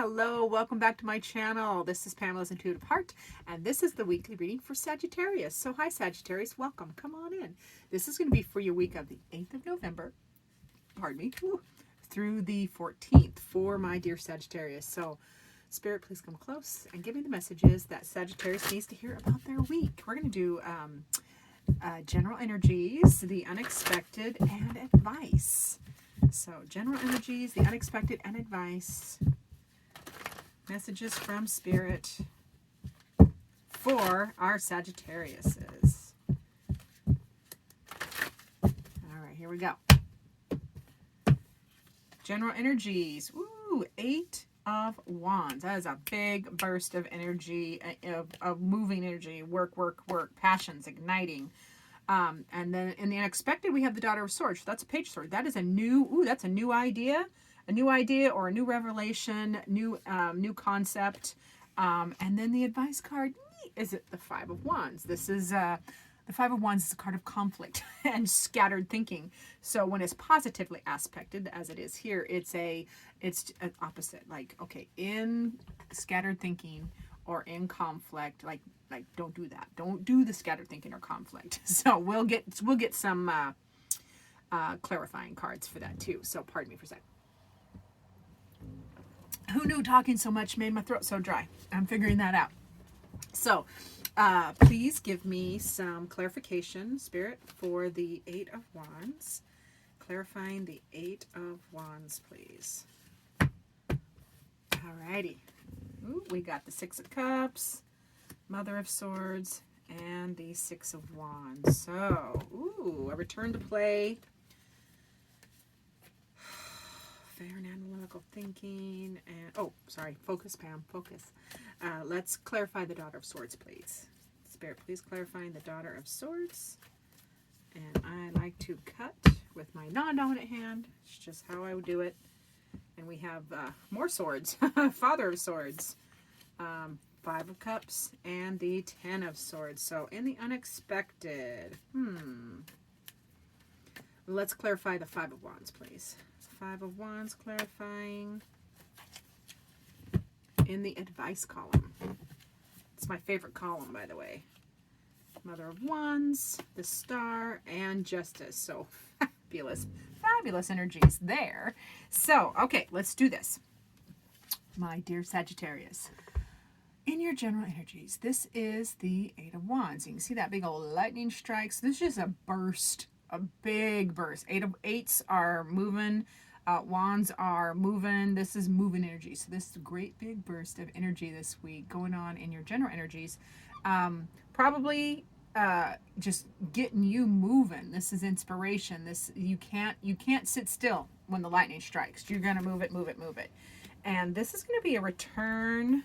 Hello, welcome back to my channel. This is Pamela's Intuitive Heart, and this is the weekly reading for Sagittarius. So hi Sagittarius, welcome. Come on in. This is going to be for your week of the 8th of November, pardon me, through the 14th for my dear Sagittarius. So Spirit, please come close and give me the messages that Sagittarius needs to hear about their week. We're going to do general energies, the unexpected, and advice. So general energies, the unexpected, and advice. Messages from Spirit for our Sagittariuses. All right, here we go. General energies. Ooh, 8 of Wands. That is a big burst of energy, of moving energy, work, passions, igniting. And then in the unexpected, we have the Daughter of Swords. That's a page sword. That is a new, that's a new idea. A new idea or a new revelation, new concept. And then the advice card is it the Five of Wands. This is the Five of Wands is a card of conflict and scattered thinking. So when it's positively aspected, as it is here, it's an opposite. Like, okay, in scattered thinking or in conflict, like don't do that. Don't do the scattered thinking or conflict. So we'll get some clarifying cards for that too. So pardon me for a second. Who knew talking so much made my throat so dry? I'm figuring that out. So, please give me some clarification, Spirit, for the 8 of Wands. Clarifying the 8 of Wands, please. Alrighty. Ooh, we got the 6 of Cups, Mother of Swords, and the 6 of Wands. So, ooh, a return to play. Fair and analytical thinking, and oh, sorry, focus, Pam, focus. Let's clarify the Daughter of Swords, please. Spirit, please clarify the Daughter of Swords. And I like to cut with my non-dominant hand. It's just how I would do it. And we have more swords. Father of Swords, 5 of Cups, and the 10 of Swords. So in the unexpected, let's clarify the 5 of Wands, please. 5 of Wands clarifying in the advice column. It's my favorite column, by the way. Mother of Wands, the Star, and Justice. So fabulous energies there. So, okay, let's do this. My dear Sagittarius, in your general energies, this is the 8 of Wands. You can see that big old lightning strikes. This is a burst, a big burst. 8s are moving. Wands are moving. This is moving energy. So this is a great big burst of energy this week going on in your general energies. Probably just getting you moving. This is inspiration. This you can't sit still when the lightning strikes. You're gonna move it. And this is gonna be a return.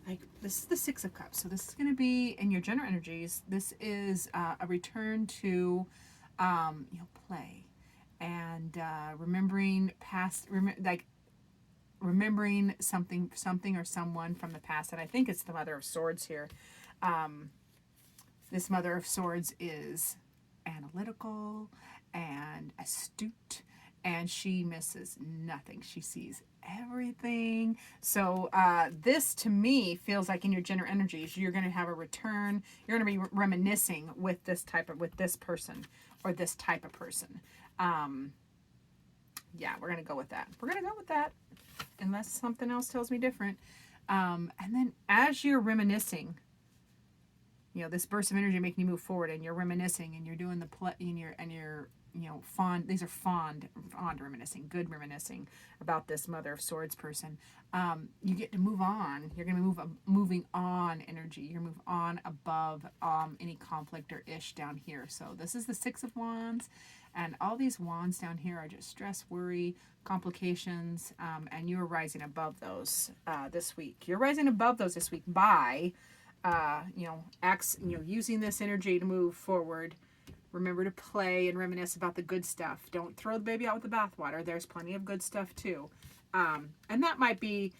Like, this is the 6 of Cups. So this is gonna be in your general energies. This is a return to play. And remembering past, remembering something or someone from the past. And I think it's the Mother of Swords here. This Mother of Swords is analytical and astute, and she misses nothing. She sees everything. So this to me feels like in your general energies, you're going to have a return. You're going to be reminiscing with this person or this type of person. Yeah, we're going to go with that. Unless something else tells me different. And then as you're reminiscing, this burst of energy making you move forward, and you're reminiscing, and you're doing the play, and you're fond. These are fond reminiscing, good reminiscing about this Mother of Swords person. You get to move on. You're going to be moving on energy. You're going to move on above any conflict or ish down here. So this is the 6 of Wands. And all these wands down here are just stress, worry, complications, and you're rising above those this week. You're rising above those this week by, using this energy to move forward. Remember to play and reminisce about the good stuff. Don't throw the baby out with the bathwater. There's plenty of good stuff too. And that might be,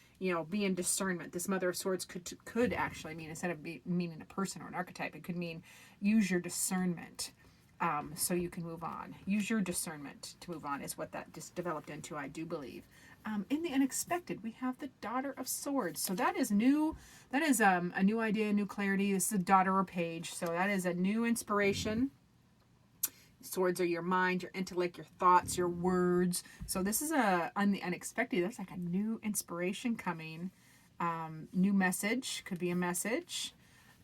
being discernment. This Mother of Swords could actually mean, instead of meaning a person or an archetype, it could mean use your discernment. So you can move on. Use your discernment to move on is what that just developed into, I do believe. In the unexpected, we have the Daughter of Swords. So that is new. That is a new idea, new clarity. This is a daughter or page. So that is a new inspiration. Swords are your mind, your intellect, your thoughts, your words. So this is on the unexpected. That's like a new inspiration coming. New message. Could be a message.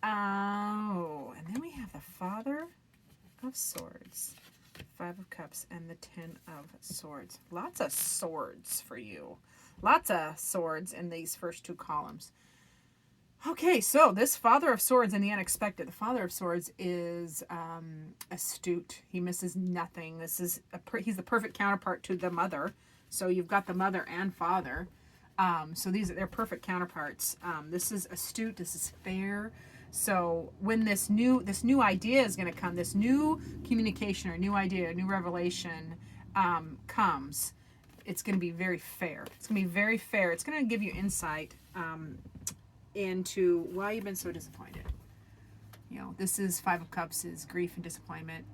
Oh, and then we have the Father of Swords. Five of Cups and the Ten of Swords. Lots of swords for you. Lots of swords in these first two columns. Okay, so this Father of Swords and the unexpected. The Father of Swords is astute. He misses nothing. He's the perfect counterpart to the Mother. So you've got the Mother and Father. So they're perfect counterparts. This is astute. This is fair. So when this new idea is going to come, this new communication or new idea, new revelation comes, it's going to be very fair. It's going to be very fair. It's going to give you insight into why you've been so disappointed. You know, this is Five of Cups is grief and disappointment.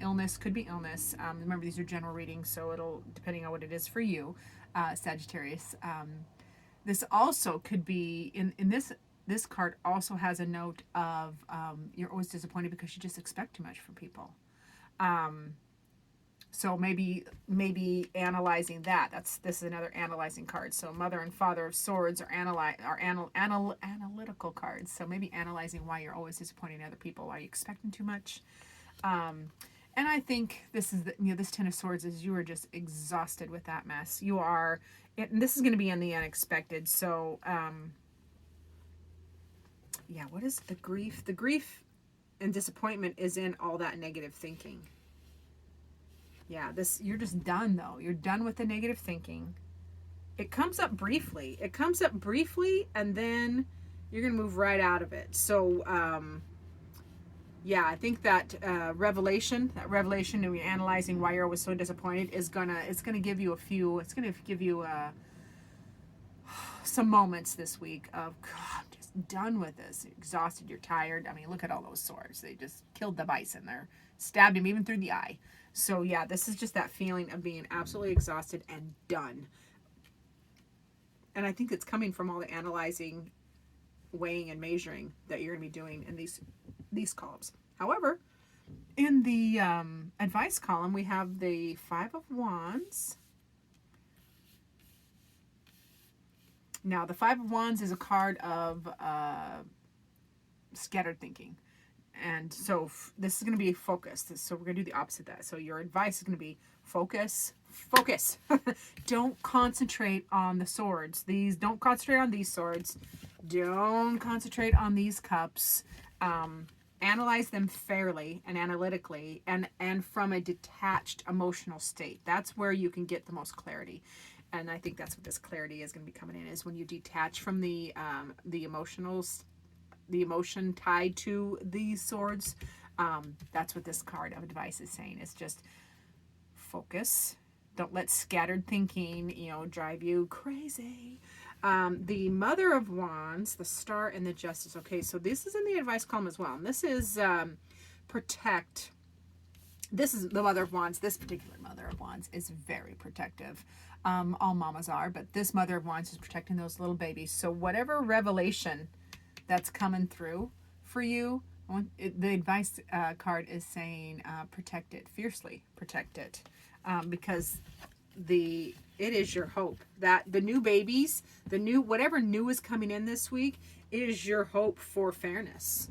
Illness, could be illness. Remember, these are general readings, so it'll, depending on what it is for you, Sagittarius. This also could be, in this card also has a note of you're always disappointed because you just expect too much from people. So maybe analyzing that. This is another analyzing card. So Mother and Father of Swords are analytical cards. So maybe analyzing why you're always disappointing other people, why you're expecting too much. And I think this is this Ten of Swords is you are just exhausted with that mess. You are, and this is going to be in the unexpected. So yeah, what is the grief? The grief and disappointment is in all that negative thinking. Yeah, you're just done though. You're done with the negative thinking. It comes up briefly. And then you're going to move right out of it. So, yeah, I think that revelation and you're analyzing why you're always so disappointed it's going to give you some moments this week of, God, I'm just done with this. You're exhausted. You're tired. I mean, look at all those swords. They just killed the bison there. Stabbed him even through the eye. So yeah, this is just that feeling of being absolutely exhausted and done. And I think it's coming from all the analyzing, weighing, and measuring that you're going to be doing in these columns. However, in the advice column, we have the Five of Wands. Now, the Five of Wands is a card of scattered thinking. And so this is going to be focused. So we're going to do the opposite of that. So your advice is going to be focus. Don't concentrate on the swords. Don't concentrate on these swords. Don't concentrate on these cups. Analyze them fairly and analytically and from a detached emotional state. That's where you can get the most clarity. And I think that's what this clarity is going to be coming in, is when you detach from the emotionals, the emotion tied to these swords. That's what this card of advice is saying. It's just focus. Don't let scattered thinking, drive you crazy. The Mother of Wands, the Star, and the Justice. Okay, so this is in the advice column as well. And this is protect. This is the Mother of Wands. This particular Mother of Wands is very protective. All mamas are, but this Mother of Wands is protecting those little babies. So whatever revelation that's coming through for you, the advice card is saying protect it, fiercely protect it, because it is your hope that the new babies, whatever new is coming in this week, it is your hope for fairness.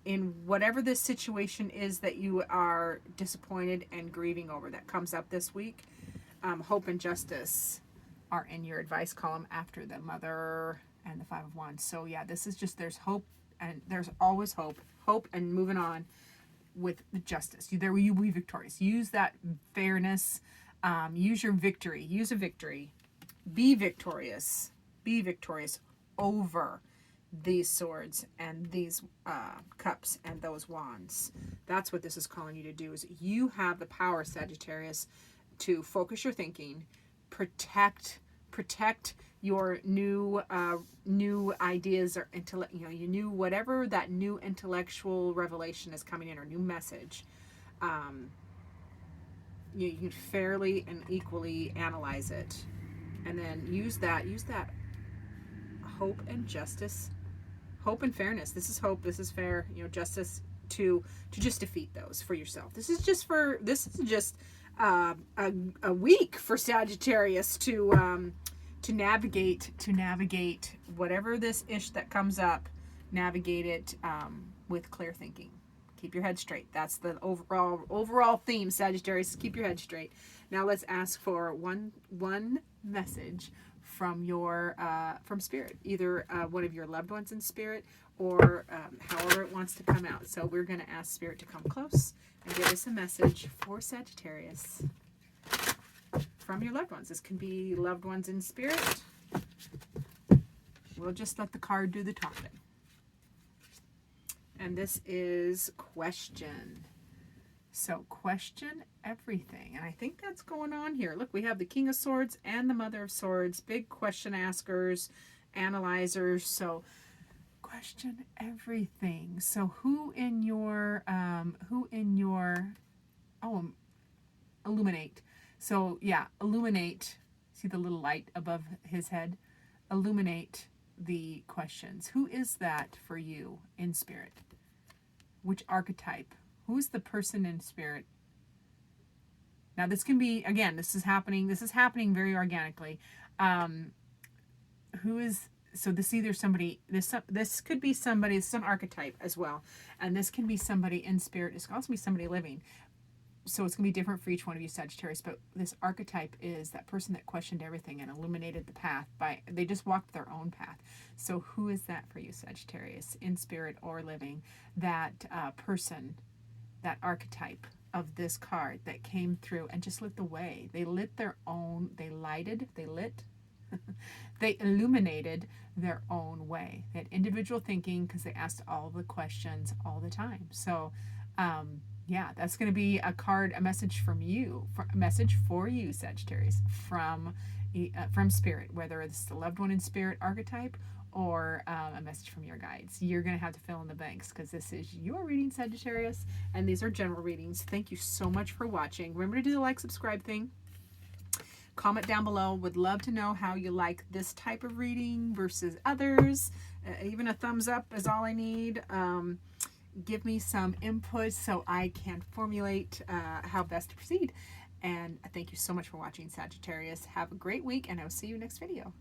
In whatever this situation is that you are disappointed and grieving over that comes up this week, hope and justice are in your advice column after the Mother and the Five of Wands. So yeah, this is just, there's hope, and there's always hope and moving on with justice. There you will be victorious. Use that fairness. Use your victory. Use a victory. Be victorious. Be victorious over these swords and these cups and those wands. That's what this is calling you to do, is you have the power, Sagittarius, to focus your thinking, protect your new ideas or intellect. You knew whatever that new intellectual revelation is coming in, or new message. You can fairly and equally analyze it And then use that hope and justice, hope and fairness. This is hope, this is fair, justice to just defeat those for yourself. This is just a week for Sagittarius to navigate whatever this ish that comes up. Navigate it with clear thinking. Keep your head straight. That's the overall theme, Sagittarius. Keep your head straight. Now let's ask for one message from from Spirit, either one of your loved ones in Spirit, or however it wants to come out. So we're going to ask Spirit to come close and give us a message for Sagittarius from your loved ones. This can be loved ones in Spirit. We'll just let the card do the talking. And this is question. So question everything. And I think that's going on here. Look, we have the King of Swords and the Mother of Swords. Big question askers, analyzers. So question everything. So who in your illuminate. So yeah, illuminate. See the little light above his head? Illuminate the questions. Who is that for you in Spirit? Which archetype? Who's the person in Spirit? Now this can be, again, this is happening very organically. Who is, so this either somebody, this could be somebody, some archetype as well. And this can be somebody in Spirit. This can also be somebody living. So it's going to be different for each one of you, Sagittarius. But this archetype is that person that questioned everything and illuminated the path. They just walked their own path. So who is that for you, Sagittarius, in Spirit or living? That person, that archetype of this card that came through and just lit the way. They lit their own, they illuminated their own way. They had individual thinking because they asked all the questions all the time. So, yeah, that's going to be a message from you, a message for you, Sagittarius, from Spirit, whether it's the loved one in Spirit archetype or a message from your guides. You're going to have to fill in the blanks because this is your reading, Sagittarius, and these are general readings. Thank you so much for watching. Remember to do the like, subscribe thing. Comment down below. Would love to know how you like this type of reading versus others. Even a thumbs up is all I need. Give me some input so I can formulate how best to proceed. And thank you so much for watching, Sagittarius. Have a great week, and I'll see you next video.